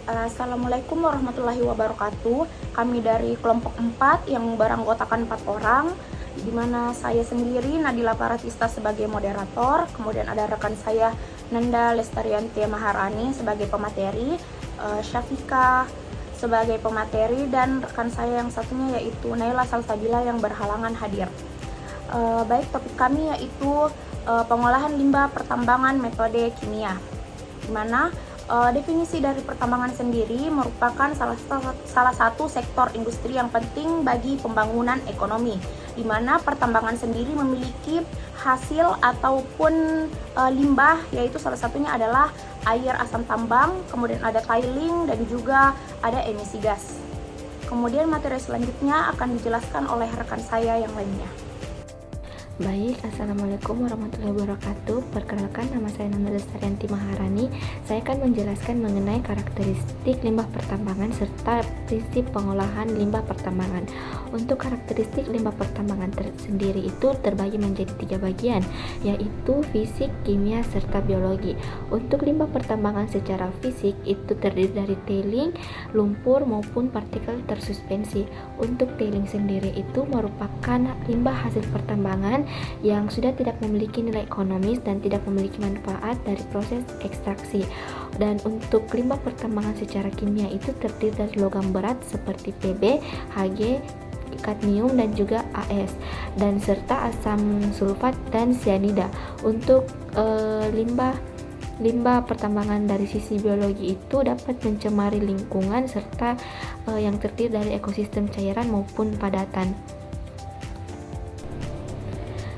Assalamualaikum warahmatullahi wabarakatuh. Kami dari kelompok 4 yang beranggotakan 4 orang, di mana saya sendiri Nadila Paratista sebagai moderator, kemudian ada rekan saya Nanda Lestarianti Maharani sebagai pemateri, Syafika sebagai pemateri, dan rekan saya yang satunya yaitu Naila Salsabila yang berhalangan hadir. Baik, topik kami yaitu pengolahan limbah pertambangan metode kimia, di mana definisi dari pertambangan sendiri merupakan salah satu sektor industri yang penting bagi pembangunan ekonomi, di mana pertambangan sendiri memiliki hasil ataupun limbah, yaitu salah satunya adalah air asam tambang, kemudian ada tiling, dan juga ada emisi gas. Kemudian materi selanjutnya akan dijelaskan oleh rekan saya yang lainnya. Baik, Assalamualaikum warahmatullahi wabarakatuh. Perkenalkan, nama saya Nanda Lestarianti Maharani. Saya akan menjelaskan mengenai karakteristik limbah pertambangan serta prinsip pengolahan limbah pertambangan. Untuk karakteristik limbah pertambangan sendiri itu terbagi menjadi 3 bagian, yaitu fisik, kimia, serta biologi. Untuk limbah pertambangan secara fisik itu terdiri dari tailing, lumpur maupun partikel tersuspensi. Untuk tailing sendiri itu merupakan limbah hasil pertambangan yang sudah tidak memiliki nilai ekonomis dan tidak memiliki manfaat dari proses ekstraksi. Dan untuk limbah pertambangan secara kimia itu terdiri dari logam berat seperti Pb, Hg, kadmium, dan juga As, dan serta asam sulfat dan sianida. Untuk limbah pertambangan dari sisi biologi itu dapat mencemari lingkungan serta yang terdiri dari ekosistem cairan maupun padatan.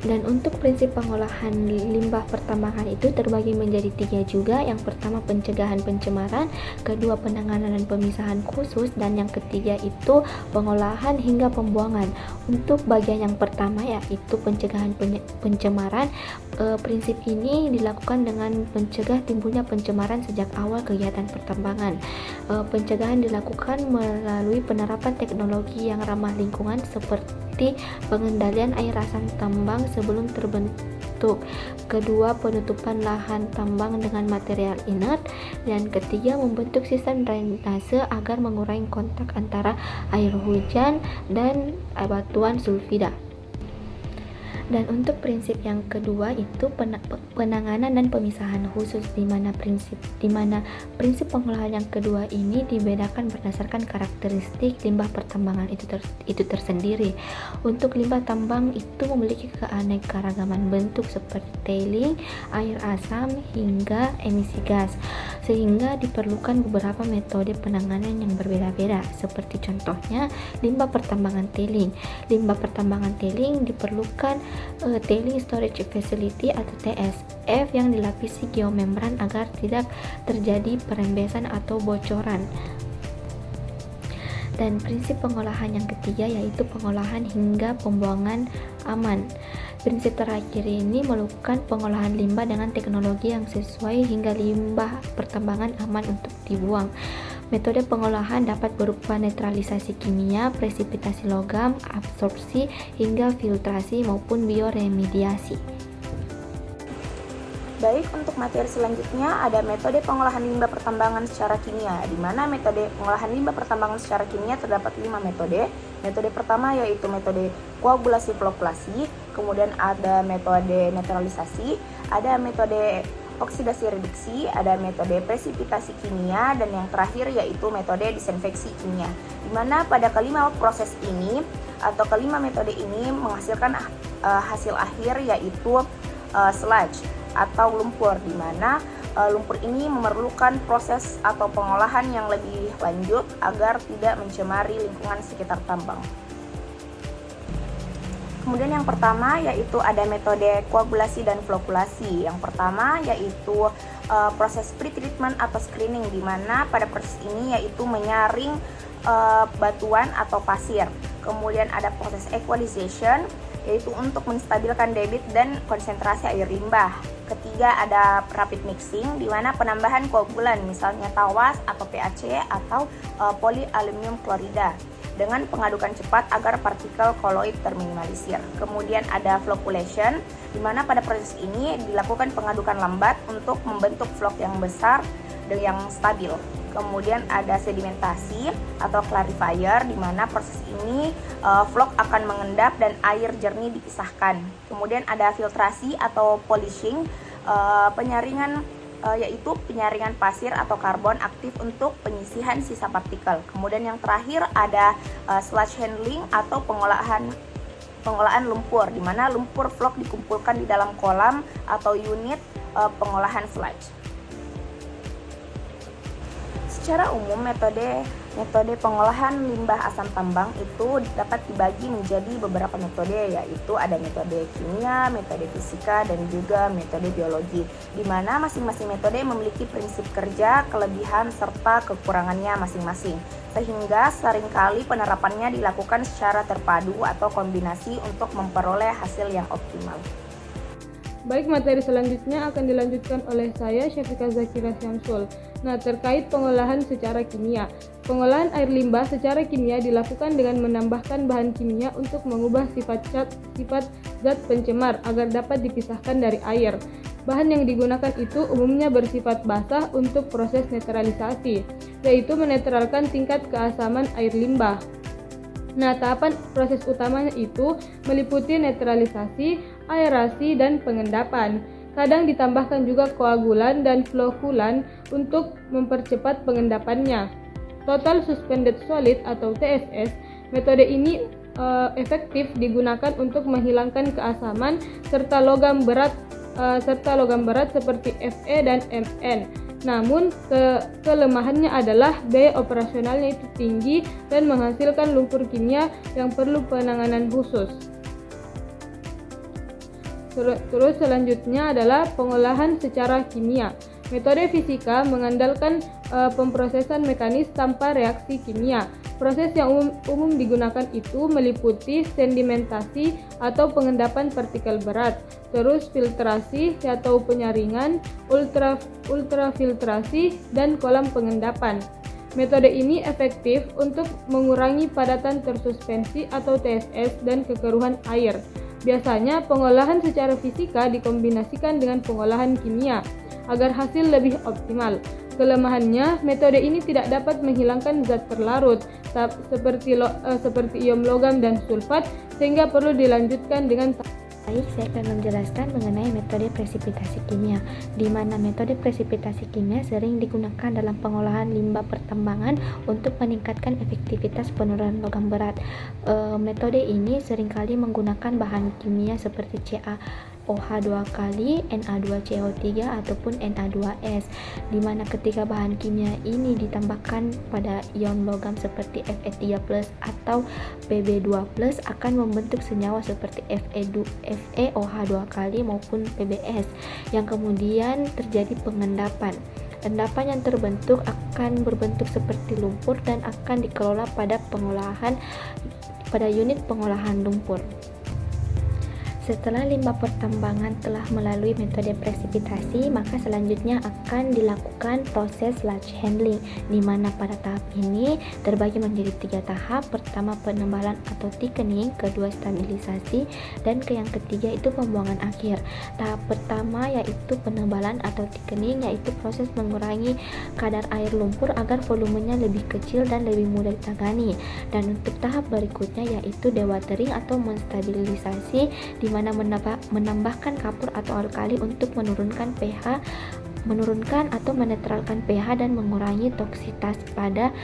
Dan untuk prinsip pengolahan limbah pertambangan itu terbagi menjadi 3 juga. Yang pertama pencegahan pencemaran, kedua penanganan dan pemisahan khusus, dan yang ketiga itu pengolahan hingga pembuangan. Untuk bagian yang pertama yaitu pencegahan pencemaran, prinsip ini dilakukan dengan mencegah timbulnya pencemaran sejak awal kegiatan pertambangan. Pencegahan dilakukan melalui penerapan teknologi yang ramah lingkungan seperti pengendalian air asam tambang sebelum terbentuk, kedua penutupan lahan tambang dengan material inert, dan ketiga membentuk sistem drainase agar mengurangi kontak antara air hujan dan batuan sulfida. Dan untuk prinsip yang kedua itu penanganan dan pemisahan khusus, di mana prinsip pengolahan yang kedua ini dibedakan berdasarkan karakteristik limbah pertambangan itu tersendiri. Untuk limbah tambang itu memiliki keanekaragaman bentuk seperti tailing, air asam, hingga emisi gas, sehingga diperlukan beberapa metode penanganan yang berbeda-beda. Seperti contohnya limbah pertambangan tailing. Limbah pertambangan tailing diperlukan tailing storage facility atau TSF yang dilapisi geomembran agar tidak terjadi perembesan atau bocoran. Dan prinsip pengolahan yang ketiga yaitu pengolahan hingga pembuangan aman. Prinsip terakhir ini melakukan pengolahan limbah dengan teknologi yang sesuai hingga limbah pertambangan aman untuk dibuang. Metode pengolahan dapat berupa netralisasi kimia, presipitasi logam, absorpsi, hingga filtrasi maupun bioremediasi. Baik, untuk materi selanjutnya ada metode pengolahan limbah pertambangan secara kimia, di mana metode pengolahan limbah pertambangan secara kimia terdapat 5 metode. Metode pertama yaitu metode koagulasi flokkulasi, kemudian ada metode netralisasi, ada metode oksidasi reduksi, ada metode presipitasi kimia, dan yang terakhir yaitu metode disinfeksi kimia, di mana pada kelima proses ini atau kelima metode ini menghasilkan hasil akhir yaitu sludge atau lumpur, di mana lumpur ini memerlukan proses atau pengolahan yang lebih lanjut agar tidak mencemari lingkungan sekitar tambang. Kemudian yang pertama yaitu ada metode koagulasi dan flokkulasi. Yang pertama yaitu proses pre-treatment atau screening, di mana pada proses ini yaitu menyaring batuan atau pasir. Kemudian ada proses equalization, yaitu untuk menstabilkan debit dan konsentrasi air limbah. Ketiga ada rapid mixing, di mana penambahan koagulan misalnya tawas atau PAC atau polyaluminium klorida dengan pengadukan cepat agar partikel koloid terminimalisir. Kemudian ada flocculation, di mana pada proses ini dilakukan pengadukan lambat untuk membentuk flok yang besar yang stabil. Kemudian ada sedimentasi atau clarifier, di mana proses ini vlog akan mengendap dan air jernih dipisahkan. Kemudian ada filtrasi atau polishing, penyaringan yaitu penyaringan pasir atau karbon aktif untuk penyisihan sisa partikel. Kemudian yang terakhir ada sludge handling atau pengolahan lumpur, di mana lumpur vlog dikumpulkan di dalam kolam atau unit pengolahan sludge. Secara umum metode pengolahan limbah asam tambang itu dapat dibagi menjadi beberapa metode, yaitu ada metode kimia, metode fisika, dan juga metode biologi, di mana masing-masing metode memiliki prinsip kerja, kelebihan, serta kekurangannya masing-masing, sehingga seringkali penerapannya dilakukan secara terpadu atau kombinasi untuk memperoleh hasil yang optimal. Baik, materi selanjutnya akan dilanjutkan oleh saya, Syafiqah Zakira Syamsul. Nah, terkait pengolahan secara kimia. Pengolahan air limbah secara kimia dilakukan dengan menambahkan bahan kimia untuk mengubah sifat zat pencemar agar dapat dipisahkan dari air. Bahan yang digunakan itu umumnya bersifat basah untuk proses netralisasi, yaitu menetralkan tingkat keasaman air limbah. Nah, tahapan proses utamanya itu meliputi netralisasi, aerasi, dan pengendapan. Kadang ditambahkan juga koagulan dan flokulan untuk mempercepat pengendapannya. Total Suspended Solid atau TSS, metode ini efektif digunakan untuk menghilangkan keasaman serta logam berat seperti Fe dan Mn. Namun kelemahannya adalah biaya operasionalnya itu tinggi dan menghasilkan lumpur kimia yang perlu penanganan khusus. Terus selanjutnya adalah pengolahan secara kimia. Metode fisika mengandalkan pemprosesan mekanis tanpa reaksi kimia. Proses yang umum digunakan itu meliputi sedimentasi atau pengendapan partikel berat, terus filtrasi atau penyaringan, ultrafiltrasi, dan kolam pengendapan. Metode ini efektif untuk mengurangi padatan tersuspensi atau TSS dan kekeruhan air. Biasanya pengolahan secara fisika dikombinasikan dengan pengolahan kimia agar hasil lebih optimal. Kelemahannya, metode ini tidak dapat menghilangkan zat terlarut seperti ion logam dan sulfat, sehingga perlu dilanjutkan dengan Baik, saya akan menjelaskan mengenai metode presipitasi kimia, di mana metode presipitasi kimia sering digunakan dalam pengolahan limbah pertambangan untuk meningkatkan efektivitas penurunan logam berat. Metode ini seringkali menggunakan bahan kimia seperti CaOH 2 kali, Na2CO3 ataupun Na2S, di mana ketika bahan kimia ini ditambahkan pada ion logam seperti Fe3+ atau Pb2+ akan membentuk senyawa seperti FeOH 2 kali maupun PbS, yang kemudian terjadi pengendapan. Endapan yang terbentuk akan berbentuk seperti lumpur dan akan dikelola pada unit pengolahan lumpur. Setelah limbah pertambangan telah melalui metode presipitasi, maka selanjutnya akan dilakukan proses sludge handling, di mana pada tahap ini terbagi menjadi 3 tahap. Pertama, penebalan atau thickening, kedua stabilisasi, dan yang ketiga itu pembuangan akhir. Tahap pertama yaitu penebalan atau thickening, yaitu proses mengurangi kadar air lumpur agar volumenya lebih kecil dan lebih mudah ditangani. Dan untuk tahap berikutnya yaitu dewatering atau menstabilisasi, di mana menambahkan kapur atau alkali untuk menurunkan atau menetralkan pH dan mengurangi toksitas pada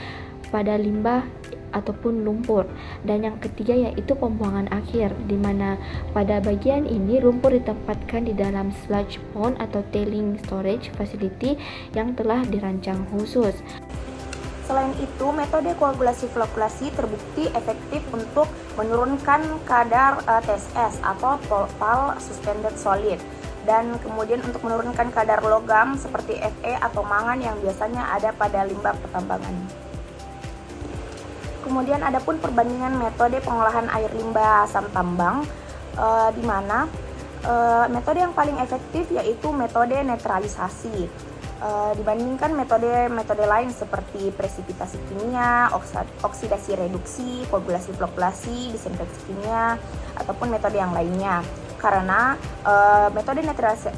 limbah ataupun lumpur. Dan yang ketiga yaitu pembuangan akhir, di mana pada bagian ini lumpur ditempatkan di dalam sludge pond atau tailing storage facility yang telah dirancang khusus. Selain itu, metode koagulasi flokulasi terbukti efektif untuk menurunkan kadar TSS atau Total Suspended Solid, dan kemudian untuk menurunkan kadar logam seperti Fe atau mangan yang biasanya ada pada limbah pertambangan. Kemudian ada pun perbandingan metode pengolahan air limbah asam tambang, di mana metode yang paling efektif yaitu metode netralisasi. Dibandingkan metode lain seperti presipitasi kimia, oksidasi reduksi, koagulasi flokulasi, disinfeksi kimia, ataupun metode yang lainnya. karena metode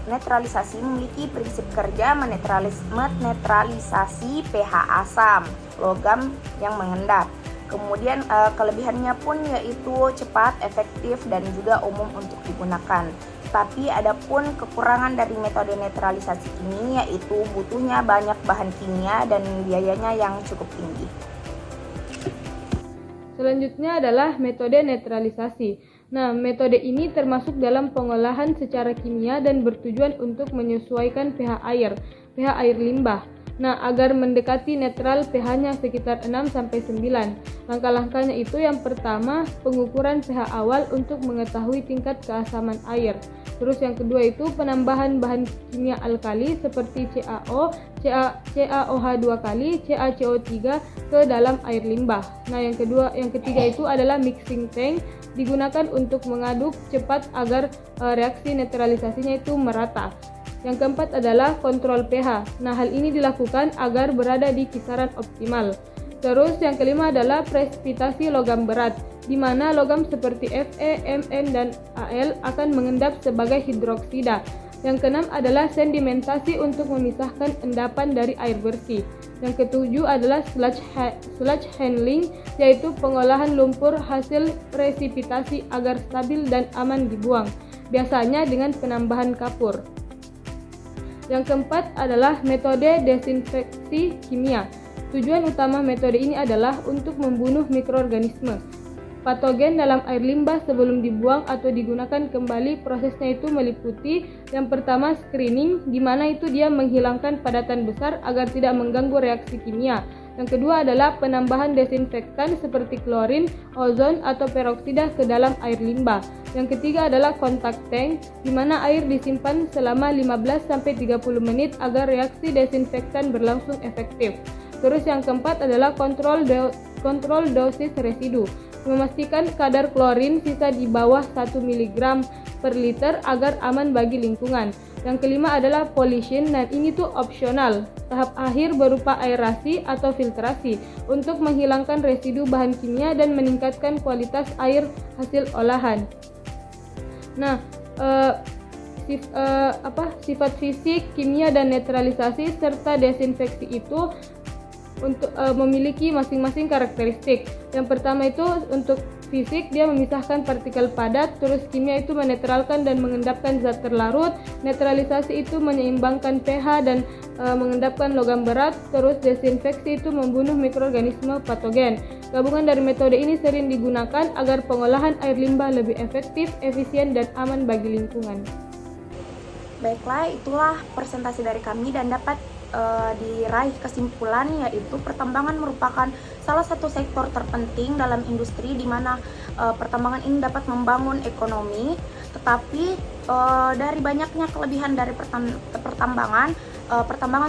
netralisasi memiliki prinsip kerja menetralisasi pH asam logam yang mengendap. Kemudian kelebihannya pun yaitu cepat, efektif, dan juga umum untuk digunakan. Tapi ada pun kekurangan dari metode netralisasi ini yaitu butuhnya banyak bahan kimia dan biayanya yang cukup tinggi. Selanjutnya adalah metode netralisasi. Nah, metode ini termasuk dalam pengolahan secara kimia dan bertujuan untuk menyesuaikan pH air limbah. Nah, agar mendekati netral pH-nya sekitar 6-9. Langkah-langkahnya itu yang pertama, pengukuran pH awal untuk mengetahui tingkat keasaman air. Terus yang kedua itu penambahan bahan kimia alkali seperti CaO, CaOH 2 kali, CaCO3 ke dalam air limbah. Nah, yang ketiga itu adalah mixing tank, digunakan untuk mengaduk cepat agar reaksi netralisasinya itu merata. Yang keempat adalah kontrol pH. Nah, hal ini dilakukan agar berada di kisaran optimal. Terus yang kelima adalah presipitasi logam berat, di mana logam seperti Fe, Mn, dan Al akan mengendap sebagai hidroksida. Yang keenam adalah sedimentasi untuk memisahkan endapan dari air bersih. Yang ketujuh adalah sludge handling, yaitu pengolahan lumpur hasil presipitasi agar stabil dan aman dibuang, biasanya dengan penambahan kapur. Yang keempat adalah metode desinfeksi kimia. Tujuan utama metode ini adalah untuk membunuh mikroorganisme patogen dalam air limbah sebelum dibuang atau digunakan kembali. Prosesnya itu meliputi yang pertama screening, di mana itu dia menghilangkan padatan besar agar tidak mengganggu reaksi kimia. Yang kedua adalah penambahan desinfektan seperti klorin, ozon, atau peroksida ke dalam air limbah. Yang ketiga adalah kontak tank, di mana air disimpan selama 15-30 menit agar reaksi desinfektan berlangsung efektif. Terus yang keempat adalah kontrol dosis residu, memastikan kadar klorin sisa di bawah 1 mg per liter agar aman bagi lingkungan. Yang kelima adalah pollution, dan ini tuh opsional. Tahap akhir berupa aerasi atau filtrasi untuk menghilangkan residu bahan kimia dan meningkatkan kualitas air hasil olahan. Nah, sifat fisik, kimia, dan netralisasi serta desinfeksi itu untuk memiliki masing-masing karakteristik. Yang pertama itu untuk fisik, dia memisahkan partikel padat, terus kimia itu menetralkan dan mengendapkan zat terlarut, netralisasi itu menyeimbangkan pH dan mengendapkan logam berat, terus desinfeksi itu membunuh mikroorganisme patogen. Gabungan dari metode ini sering digunakan agar pengolahan air limbah lebih efektif, efisien, dan aman bagi lingkungan. Baiklah, itulah presentasi dari kami dan dapat diraih kesimpulan yaitu pertambangan merupakan salah satu sektor terpenting dalam industri di mana pertambangan ini dapat membangun ekonomi, tetapi dari banyaknya kelebihan dari pertambangan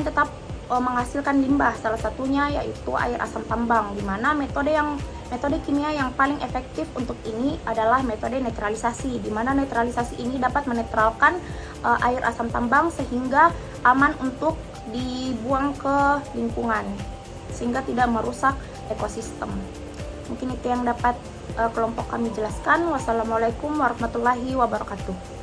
tetap menghasilkan limbah, salah satunya yaitu air asam tambang, di mana metode kimia yang paling efektif untuk ini adalah metode netralisasi, di mana netralisasi ini dapat menetralkan air asam tambang sehingga aman untuk dibuang ke lingkungan sehingga tidak merusak ekosistem. Mungkin itu yang dapat kelompok kami jelaskan. Wassalamualaikum warahmatullahi wabarakatuh.